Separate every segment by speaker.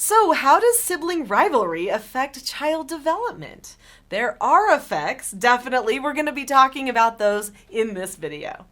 Speaker 1: So, how does sibling rivalry affect child development? There are effects, definitely. We're going to be talking about those in this video.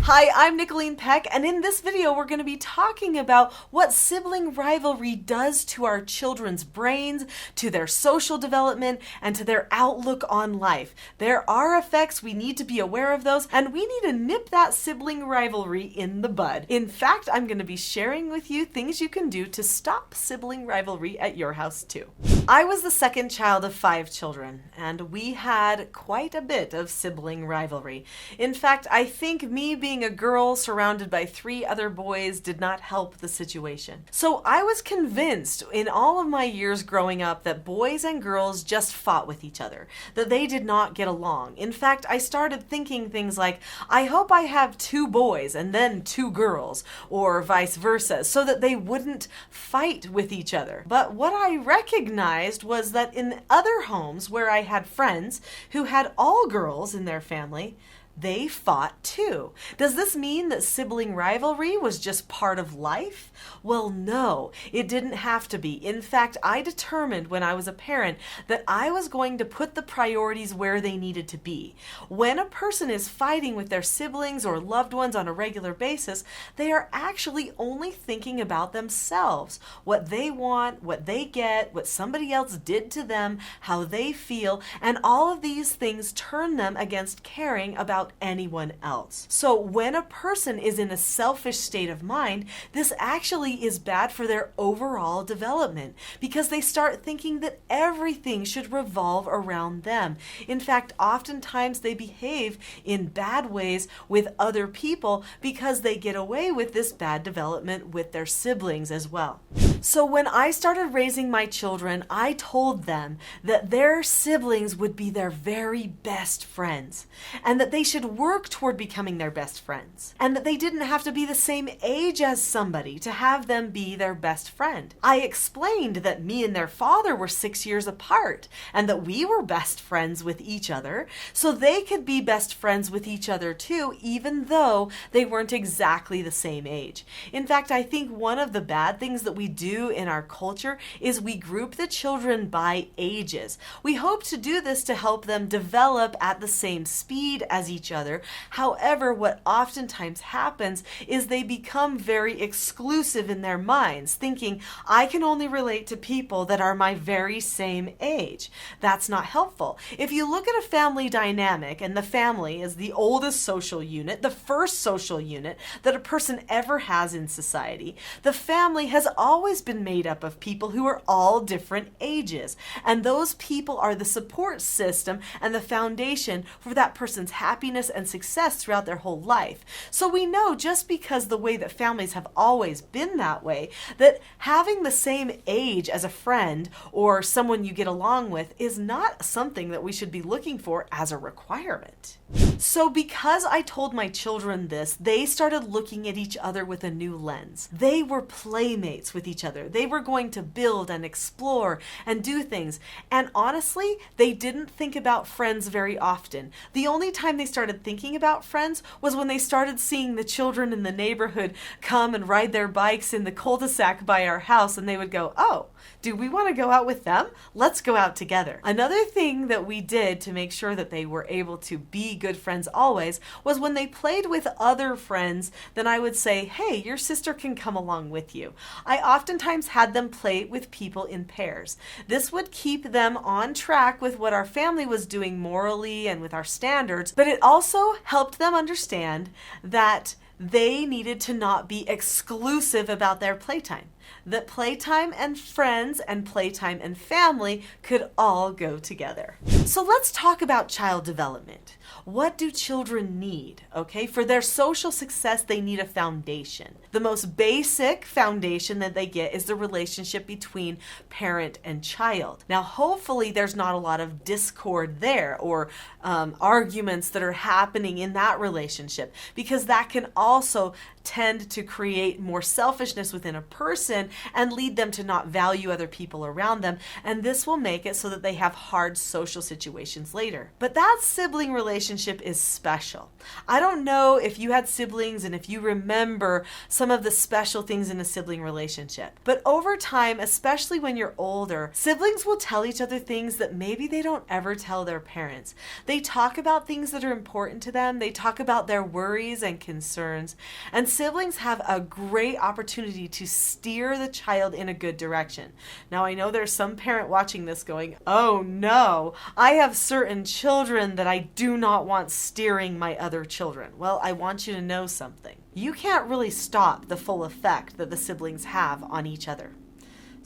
Speaker 1: Hi, I'm Nicholeen Peck, and in this video we're going to be talking about what sibling rivalry does to our children's brains, to their social development, and to their outlook on life. There are effects, we need to be aware of those, and we need to nip that sibling rivalry in the bud. In fact, I'm going to be sharing with you things you can do to stop sibling rivalry at your house too. I was the second child of 5 children, and we had quite a bit of sibling rivalry. In fact, I think me being a girl surrounded by 3 other boys did not help the situation. So I was convinced in all of my years growing up that boys and girls just fought with each other, that they did not get along. In fact, I started thinking things like, I hope I have 2 boys and then 2 girls, or vice versa, so that they wouldn't fight with each other. But what I recognized was that in other homes where I had friends who had all girls in their family, they fought too. Does this mean that sibling rivalry was just part of life? Well, no, it didn't have to be. In fact, I determined when I was a parent that I was going to put the priorities where they needed to be. When a person is fighting with their siblings or loved ones on a regular basis, they are actually only thinking about themselves, what they want, what they get, what somebody else did to them, how they feel, and all of these things turn them against caring about anyone else. So when a person is in a selfish state of mind, this actually is bad for their overall development because they start thinking that everything should revolve around them. In fact, oftentimes they behave in bad ways with other people because they get away with this bad development with their siblings as well. So when I started raising my children, I told them that their siblings would be their very best friends and that they should work toward becoming their best friends and that they didn't have to be the same age as somebody to have them be their best friend. I explained that me and their father were 6 years apart and that we were best friends with each other so they could be best friends with each other too, even though they weren't exactly the same age. In fact, I think one of the bad things that we do in our culture is we group the children by ages. We hope to do this to help them develop at the same speed as each other. However, what oftentimes happens is they become very exclusive in their minds, thinking, I can only relate to people that are my very same age. That's not helpful. If you look at a family dynamic, and the family is the oldest social unit, the first social unit that a person ever has in society, the family has always been made up of people who are all different ages. And those people are the support system and the foundation for that person's happiness and success throughout their whole life. So we know just because the way that families have always been that way, that having the same age as a friend or someone you get along with is not something that we should be looking for as a requirement. So because I told my children this, they started looking at each other with a new lens. They were playmates with each other. They were going to build and explore and do things. And honestly, they didn't think about friends very often. The only time they started thinking about friends was when they started seeing the children in the neighborhood come and ride their bikes in the cul-de-sac by our house, and they would go, oh, do we want to go out with them? Let's go out together. Another thing that we did to make sure that they were able to be good friends always was when they played with other friends, then I would say, hey, your sister can come along with you. I oftentimes had them play with people in pairs. This would keep them on track with what our family was doing morally and with our standards, but it also helped them understand that they needed to not be exclusive about their playtime. That playtime and friends and playtime and family could all go together. So let's talk about child development. What do children need? Okay, for their social success, they need a foundation. The most basic foundation that they get is the relationship between parent and child. Now, hopefully there's not a lot of discord there or arguments that are happening in that relationship, because that can also tend to create more selfishness within a person person and lead them to not value other people around them, and this will make it so that they have hard social situations later. But that sibling relationship is special. I don't know if you had siblings and if you remember some of the special things in a sibling relationship, but over time, especially when you're older, siblings will tell each other things that maybe they don't ever tell their parents. They talk about things that are important to them. They talk about their worries and concerns, and siblings have a great opportunity to steer the child in a good direction. Now, I know there's some parent watching this going, oh no, I have certain children that I do not want steering my other children. Well, I want you to know something. You can't really stop the full effect that the siblings have on each other.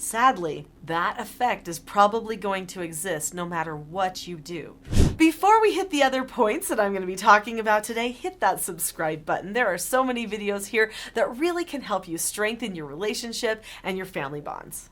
Speaker 1: Sadly, that effect is probably going to exist no matter what you do. Before we hit the other points that I'm going to be talking about today, hit that subscribe button. There are so many videos here that really can help you strengthen your relationship and your family bonds.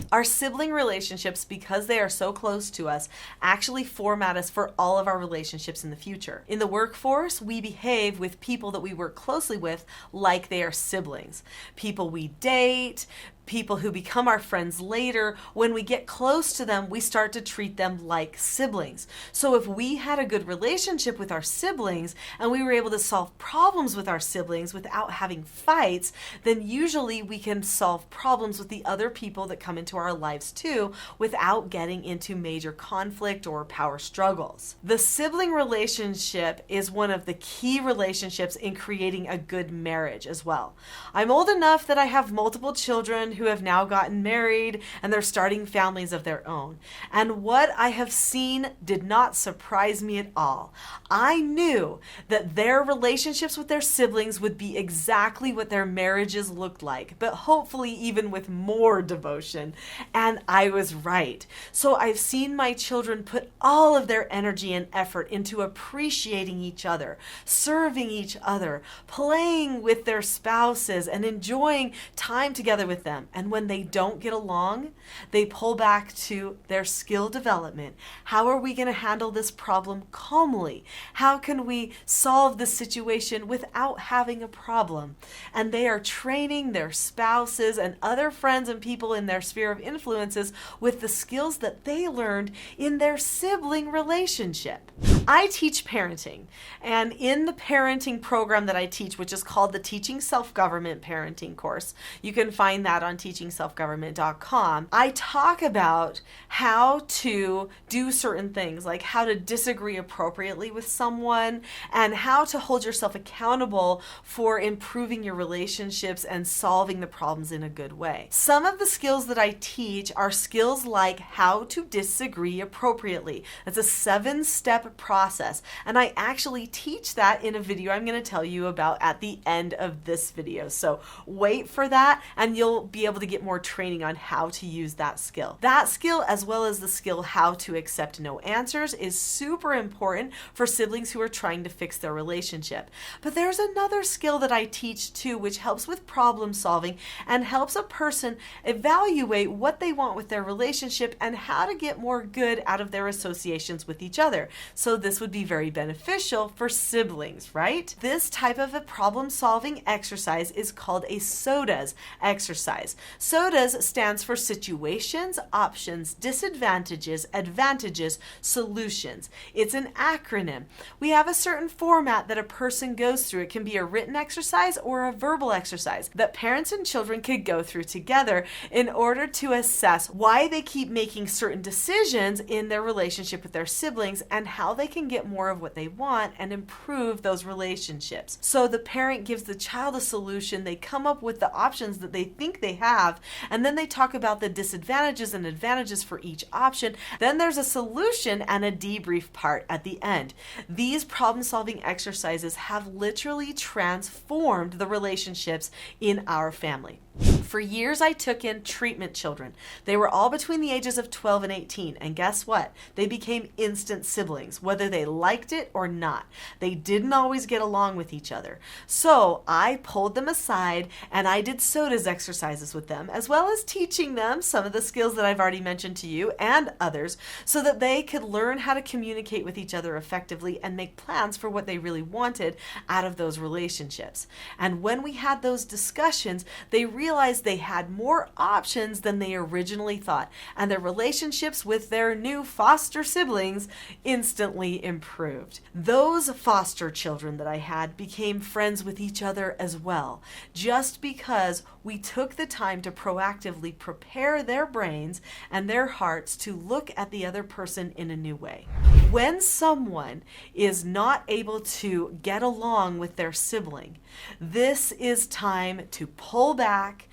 Speaker 1: Our sibling relationships, because they are so close to us, actually format us for all of our relationships in the future. In the workforce, we behave with people that we work closely with like they are siblings. People we date, people who become our friends later, when we get close to them, we start to treat them like siblings. So if we had a good relationship with our siblings and we were able to solve problems with our siblings without having fights, then usually we can solve problems with the other people that come into our lives too without getting into major conflict or power struggles. The sibling relationship is one of the key relationships in creating a good marriage as well. I'm old enough that I have multiple children who have now gotten married and they're starting families of their own. And what I have seen did not surprise me at all. I knew that their relationships with their siblings would be exactly what their marriages looked like, but hopefully even with more devotion. And I was right. So I've seen my children put all of their energy and effort into appreciating each other, serving each other, playing with their spouses, and enjoying time together with them. And when they don't get along, they pull back to their skill development. How are we going to handle this problem calmly? How can we solve the situation without having a problem? And they are training their spouses and other friends and people in their sphere of influences with the skills that they learned in their sibling relationship. I teach parenting, and in the parenting program that I teach, which is called the Teaching Self-Government Parenting course, you can find that on teachingselfgovernment.com. I talk about how to do certain things, like how to disagree appropriately with someone and how to hold yourself accountable for improving your relationships and solving the problems in a good way. Some of the skills that I teach are skills like how to disagree appropriately. That's a 7-step process, and I actually teach that in a video I'm going to tell you about at the end of this video. So wait for that and you'll be able to get more training on how to use that skill. That skill, as well as the skill how to accept no answers, is super important for siblings who are trying to fix their relationship. But there's another skill that I teach too, which helps with problem solving and helps a person evaluate what they want with their relationship and how to get more good out of their associations with each other. So this would be very beneficial for siblings, right? This type of a problem solving exercise is called a SOTAS exercise. SOTAS stands for situations, options, disadvantages, advantages, solutions. It's an acronym. We have a certain format that a person goes through. It can be a written exercise or a verbal exercise that parents and children could go through together in order to assess why they keep making certain decisions in their relationship with their siblings and how they can get more of what they want and improve those relationships. So the parent gives the child a solution, they come up with the options that they think they have, and then they talk about the disadvantages and advantages for each option. Then there's a solution and a debrief part at the end. These problem-solving exercises have literally transformed the relationships in our family. For years, I took in treatment children. They were all between the ages of 12 and 18, and guess what? They became instant siblings, whether they liked it or not. They didn't always get along with each other. So I pulled them aside and I did SOTAS exercises with them, as well as teaching them some of the skills that I've already mentioned to you and others, so that they could learn how to communicate with each other effectively and make plans for what they really wanted out of those relationships. And when we had those discussions, they realized realized they had more options than they originally thought, and their relationships with their new foster siblings instantly improved. Those foster children that I had became friends with each other as well, just because we took the time to proactively prepare their brains and their hearts to look at the other person in a new way. When someone is not able to get along with their sibling, this is time to pull back,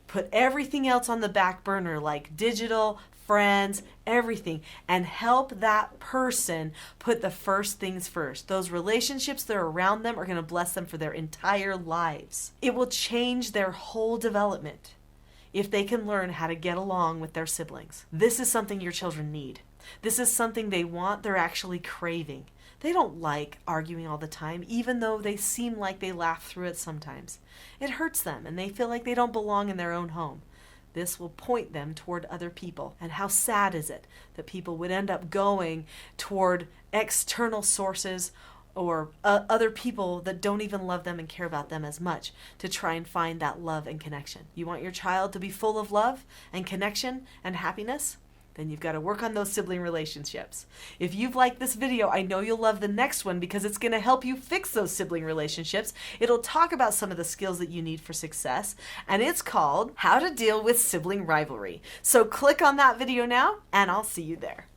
Speaker 1: put everything else on the back burner like digital, friends, everything, and help that person put the first things first. Those relationships that are around them are going to bless them for their entire lives. It will change their whole development if they can learn how to get along with their siblings. This is something your children need. This is something they want, they're actually craving. They don't like arguing all the time, even though they seem like they laugh through it sometimes. It hurts them, and they feel like they don't belong in their own home. This will point them toward other people. And how sad is it that people would end up going toward external sources or other people that don't even love them and care about them as much to try and find that love and connection. You want your child to be full of love and connection and happiness? Then you've got to work on those sibling relationships. If you've liked this video, I know you'll love the next one because it's going to help you fix those sibling relationships. It'll talk about some of the skills that you need for success, and it's called How to Deal with Sibling Rivalry. So click on that video now, and I'll see you there.